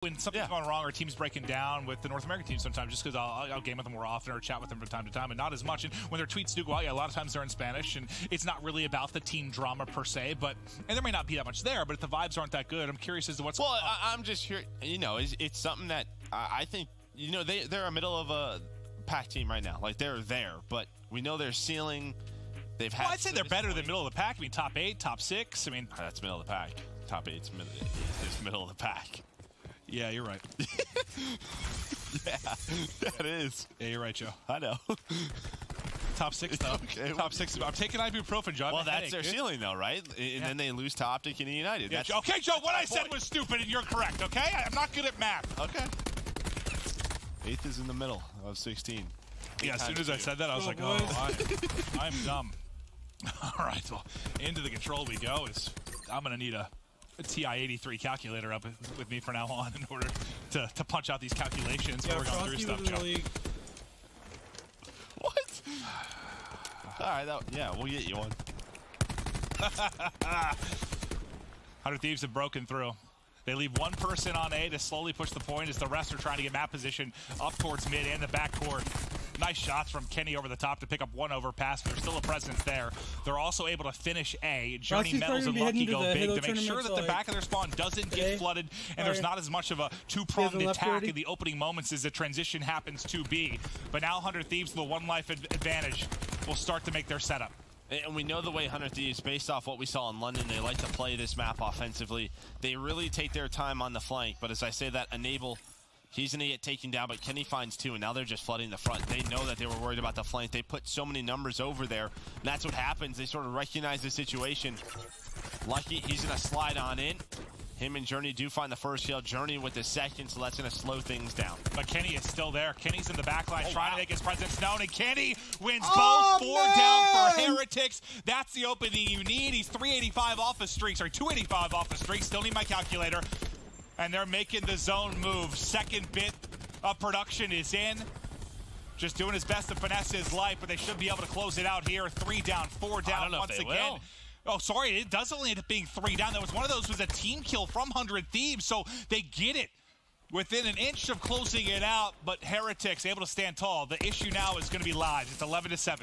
when something's going wrong or team's breaking down with the North American team sometimes, just because I'll game with them more often or chat with them from time to time, and not as much. And when their tweets do go out, a lot of times they're in Spanish, and it's not really about the team drama per se, and there may not be that much there, but if the vibes aren't that good, I'm curious as to what's going on. Well, I'm just here, it's something that I think, they're a middle of a pack team right now. Like, they're there, but we know their ceiling. They've had. Well, I'd say they're better than middle of the pack. I mean, top 8, top 6. I mean, that's middle of the pack. Top 8's middle of the pack. Yeah, you're right. Yeah, that is. Yeah, you're right, Joe. I know. Top 6, though. Okay. Top 6. I'm taking ibuprofen, Joe. Well, that's their ceiling, though, right? And then they lose to Optic and United. Yeah, okay, Joe, what I said was stupid, and you're correct, okay? I'm not good at math. Okay. 8th is in the middle of 16. Yeah, as soon as I said that, I was like, oh, I'm dumb. All right, well, into the control we go. I'm going to need a TI-83 calculator up with me from now on in order to punch out these calculations. Yeah, we're going through stuff, Joe. What? All right, yeah, we'll get you one. 100 Thieves have broken through. They leave one person on A to slowly push the point as the rest are trying to get map position up towards mid and the backcourt. Nice shots from Kenny over the top to pick up one overpass, but there's still a presence there. They're also able to finish A. Journey, Metals, and Lucky go big to make sure that the back of their spawn doesn't get flooded, and there's not as much of a two-pronged attack in the opening moments as the transition happens to B. But now 100 Thieves, the one life advantage, will start to make their setup. And we know the way 100 Thieves, based off what we saw in London, they like to play this map offensively. They really take their time on the flank, but as I say that, Enable, he's going to get taken down, but Kenny finds 2, and now they're just flooding the front. They know that they were worried about the flank. They put so many numbers over there, and that's what happens. They sort of recognize the situation. Lucky, he's going to slide on in. Him and Journey do find the first kill. Journey with the second, so that's going to slow things down. But Kenny is still there. Kenny's in the back line trying to make his presence known, and Kenny wins both. 4 down for Heretics. That's the opening you need. He's 385 off the streak, sorry, 285 off the streak. Still need my calculator. And they're making the zone move. Second bit of production is in. Just doing his best to finesse his life, but they should be able to close it out here. 3 down, 4 down once again. Oh, sorry, it does only end up being 3 down. That was one of those was a team kill from 100 Thieves, so they get it within an inch of closing it out, but Heretics able to stand tall. The issue now is going to be lives. It's 11-7.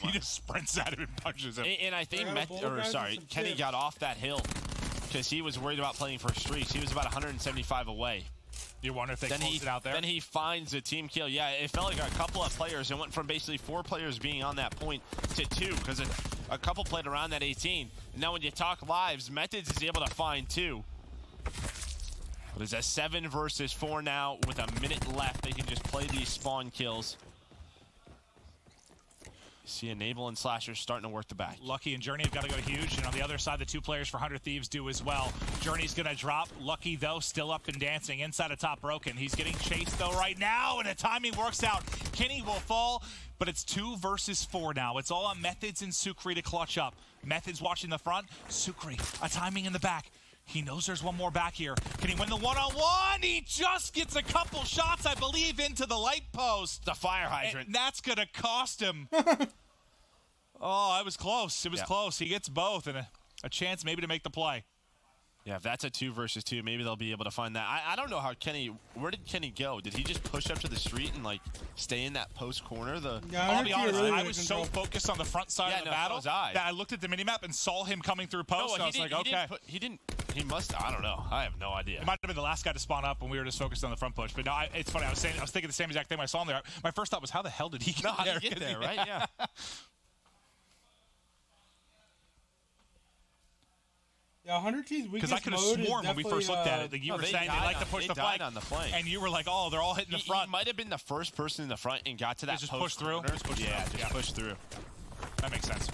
He just sprints at him and punches him. And I think Kenny got off that hill because he was worried about playing for streaks. He was about 175 away. You wonder if they closed it out there? Then he finds a team kill. Yeah, it felt like a couple of players. It went from basically 4 players being on that point to 2 because a couple played around that 18. And now when you talk lives, Methods is able to find 2. But it's a 7 versus 4 now with a minute left. They can just play these spawn kills. See Enable and Slasher starting to work the back. Lucky and Journey have got to go huge, and on the other side, the 2 players for 100 Thieves do as well. Journey's going to drop. Lucky, though, still up and dancing inside of top broken. He's getting chased, though, right now, and the timing works out. Kenny will fall, but it's 2 versus 4 now. It's all on Methods and Sukri to clutch up. Methods watching the front. Sukri, a timing in the back. He knows there's one more back here. Can he win the one-on-one? He just gets a couple shots, I believe, into the light post. The fire hydrant. And that's going to cost him. Oh, it was close. It was close. He gets both and a chance maybe to make the play. Yeah, if that's a 2 versus 2, maybe they'll be able to find that. I don't know how where did Kenny go? Did he just push up to the street and, like, stay in that post corner? I'll be honest, I was so focused on the front side of the battle that I looked at the minimap and saw him coming through post, and I was like, okay. He must, I don't know. I have no idea. It might have been the last guy to spawn up when we were just focused on the front push. But no, it's funny. I was thinking the same exact thing when I saw him there. My first thought was, how the hell did he get there? Right? Yeah. Yeah, 100 T's weakest because I could have sworn when we first looked at it that you were saying they like to push the flank, on the flank, and you were like, "Oh, they're all hitting the front." He might have been the first person in the front and got to that just push through. Just push through. That makes sense.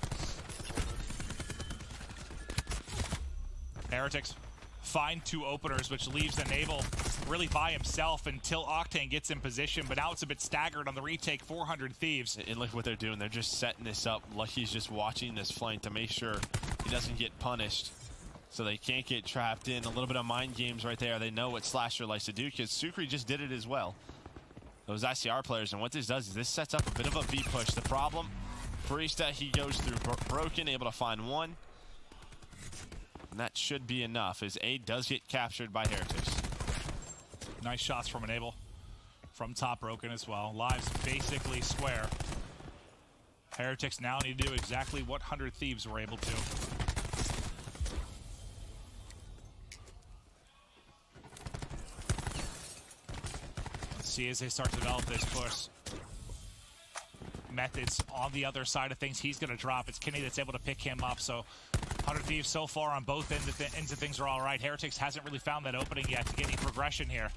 Heretics find 2 openers, which leaves Enable really by himself until Octane gets in position. But now it's a bit staggered on the retake. 400 Thieves. And look what they're doing. They're just setting this up. Lucky's just watching this flank to make sure he doesn't get punished. So they can't get trapped in. A little bit of mind games right there. They know what Slasher likes to do because Sukri just did it as well. Those ICR players. And what this does is this sets up a bit of a B push. The problem, Barista, he goes through broken, able to find 1. And that should be enough, as A does get captured by Heretics. Nice shots from Enable. From top broken as well. Lives basically square. Heretics now need to do exactly what 100 Thieves were able to. Let's see as they start to develop this push. Methods on the other side of things. He's going to drop. It's Kenny that's able to pick him up. So 100 Thieves so far on both ends of things are all right. Heretics hasn't really found that opening yet to get any progression here.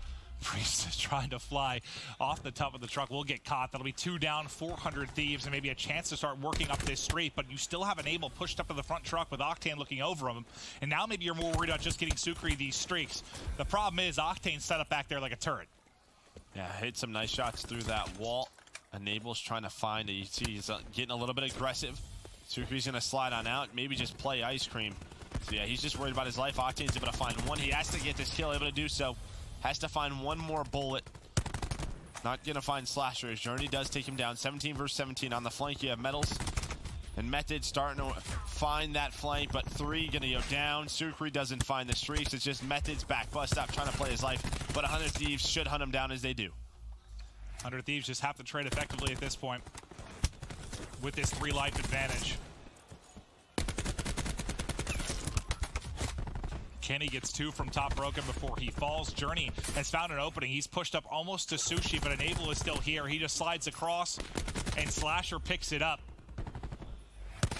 Priest is trying to fly off the top of the truck. Will get caught. That'll be 2 down, 400 Thieves, and maybe a chance to start working up this street. But you still have Enable pushed up to the front truck with Octane looking over him. And now maybe you're more worried about just getting Sukri these streaks. The problem is Octane's set up back there like a turret. Yeah, hit some nice shots through that wall. Enable's trying to find it. You see he's getting a little bit aggressive. Sukri's going to slide on out, maybe just play ice cream. So yeah, he's just worried about his life. Octane's able to find one. He has to get this kill, able to do so. Has to find one more bullet. Not going to find Slasher. His journey does take him down. 17 versus 17 on the flank. You have Metals and Method starting to find that flank, but 3 going to go down. Sukri doesn't find the streaks. It's just Method's back bust up trying to play his life, but 100 Thieves should hunt him down as they do. 100 Thieves just have to trade effectively at this point with this 3 life advantage. Kenny gets 2 from top broken before he falls. Journey has found an opening. He's pushed up almost to Sushi, but Enable is still here. He just slides across, and Slasher picks it up.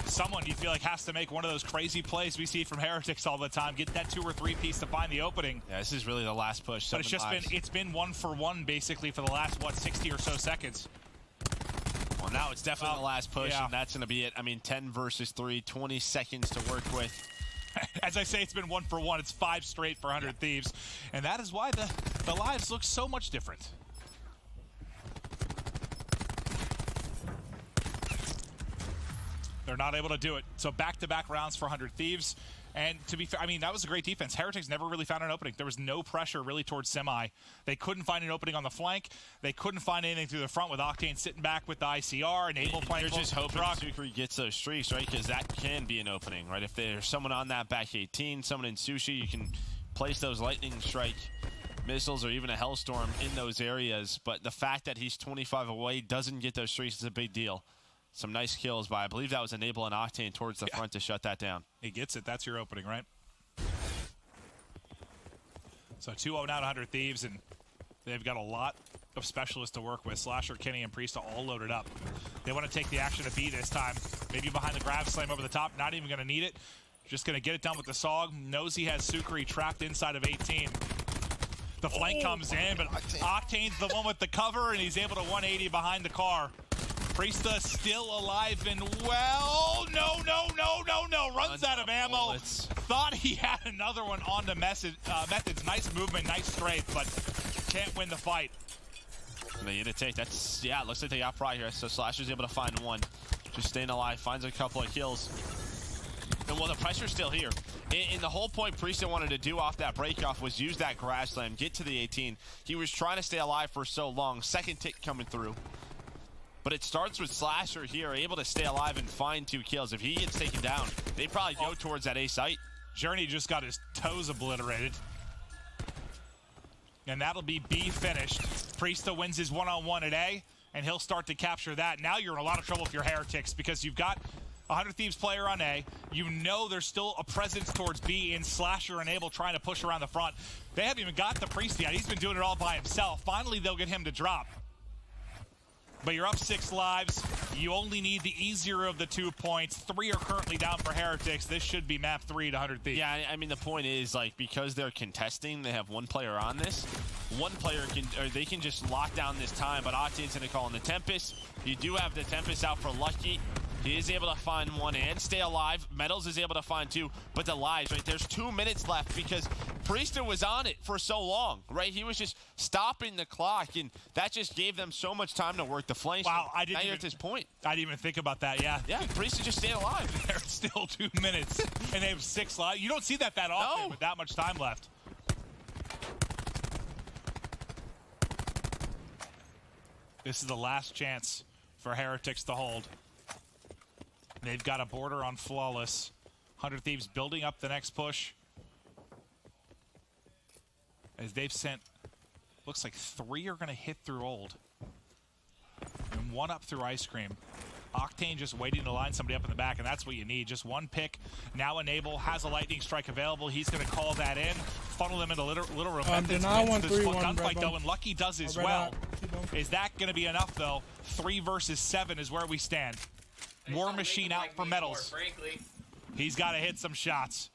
Someone you feel like has to make one of those crazy plays we see from Heretics all the time. Get that 2 or 3 piece to find the opening. Yeah, this is really the last push. But it's been 1 for 1 basically for the last, what, 60 or so seconds. Well, now it's definitely the last push, yeah. And that's going to be it. I mean, 10 versus 3, 20 seconds to work with. As I say, it's been 1 for 1. It's 5 straight for 100 Thieves. And that is why the lives look so much different. They're not able to do it. So back-to-back rounds for 100 Thieves. And to be fair, I mean, that was a great defense. Heretics never really found an opening. There was no pressure really towards Semi. They couldn't find an opening on the flank. They couldn't find anything through the front with Octane sitting back with the ICR. Enable playing. You're just hoping Sukri gets those streaks, right? Because that can be an opening, right? If there's someone on that back 18, someone in Sushi, you can place those lightning strike missiles or even a Hellstorm in those areas. But the fact that he's 25 away, doesn't get those streaks is a big deal. Some nice kills by, I believe that was Enable and Octane towards the front to shut that down. He gets it. That's your opening, right? So 2-0 now to 100 Thieves, and they've got a lot of specialists to work with. Slasher, Kenny, and Priest are all loaded up. They want to take the action to B this time. Maybe behind the grab slam over the top. Not even going to need it. Just going to get it done with the SOG. Knows he has Sukri trapped inside of 18. The flank comes in, but Octane's the one with the cover, and he's able to 180 behind the car. Priesta still alive and well. No. Runs out of ammo. Bullets. Thought he had another one on the Methods. Nice movement, nice strength, but can't win the fight. They get a take. That's, yeah, it looks like they got Fry here. So Slasher's able to find one. Just staying alive, finds a couple of kills. And well, the pressure's still here. And the whole point Priesta wanted to do off that breakoff was use that garage slam, get to the 18. He was trying to stay alive for so long. Second tick coming through. But it starts with Slasher here, able to stay alive and find 2 kills. If he gets taken down, they probably go towards that A site. Journey just got his toes obliterated. And that'll be B finished. Priesta wins his one-on-one at A, and he'll start to capture that. Now you're in a lot of trouble if you're Heretics, because you've got a 100 Thieves player on A. You know there's still a presence towards B in Slasher and Enable trying to push around the front. They haven't even got the Priest yet. He's been doing it all by himself. Finally, they'll get him to drop. But you're up 6 lives. You only need the easier of the 2 points. 3 are currently down for Heretics. This should be map 3 to 100 Thieves. Yeah, I mean, the point is, like, because they're contesting, they have 1 player on this. 1 player can, or they can just lock down this time, but Octane's going to call in the Tempest. You do have the Tempest out for Lucky. He is able to find 1 and stay alive. Metals is able to find 2, but the lives, right? There's 2 minutes left because Priesta was on it for so long, right? He was just stopping the clock, and that just gave them so much time to work the flanks. Wow, I didn't now even, you're at this point. I didn't even think about that, yeah. Yeah, Priesta just stayed alive. There's still 2 minutes, and they have 6 lives. You don't see that often with that much time left. This is the last chance for Heretics to hold. They've got a border on Flawless. 100 Thieves building up the next push. As they've sent, looks like 3 are going to hit through Old. And 1 up through Ice Cream. Octane just waiting to line somebody up in the back, and that's what you need. Just 1 pick. Now Enable has a lightning strike available. He's going to call that in, funnel them into little room. Wins this gunfight though, and Lucky does as well. Is that going to be enough though? 3 versus 7 is where we stand. War Machine out for medals. He's got to hit some shots.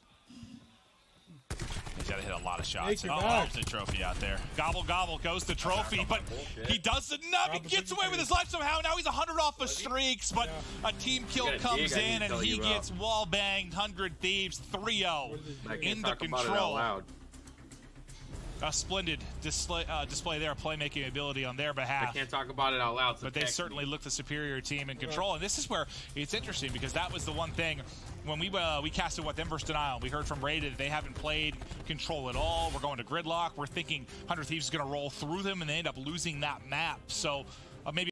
He's got to hit a lot of shots. Oh, the trophy out there. Gobble, gobble goes the trophy, but he does enough. He gets away with his life somehow. Now he's 100 off of streaks, but a team kill comes in, and he gets wall banged. 100 Thieves 3-0 into control. A splendid display there, playmaking ability on their behalf. I can't talk about it out loud. But they certainly look the superior team in control. And this is where it's interesting, because that was the one thing when we casted them versus Denial. We heard from Rated that they haven't played control at all. We're going to gridlock. We're thinking 100 Thieves is going to roll through them, and they end up losing that map. So maybe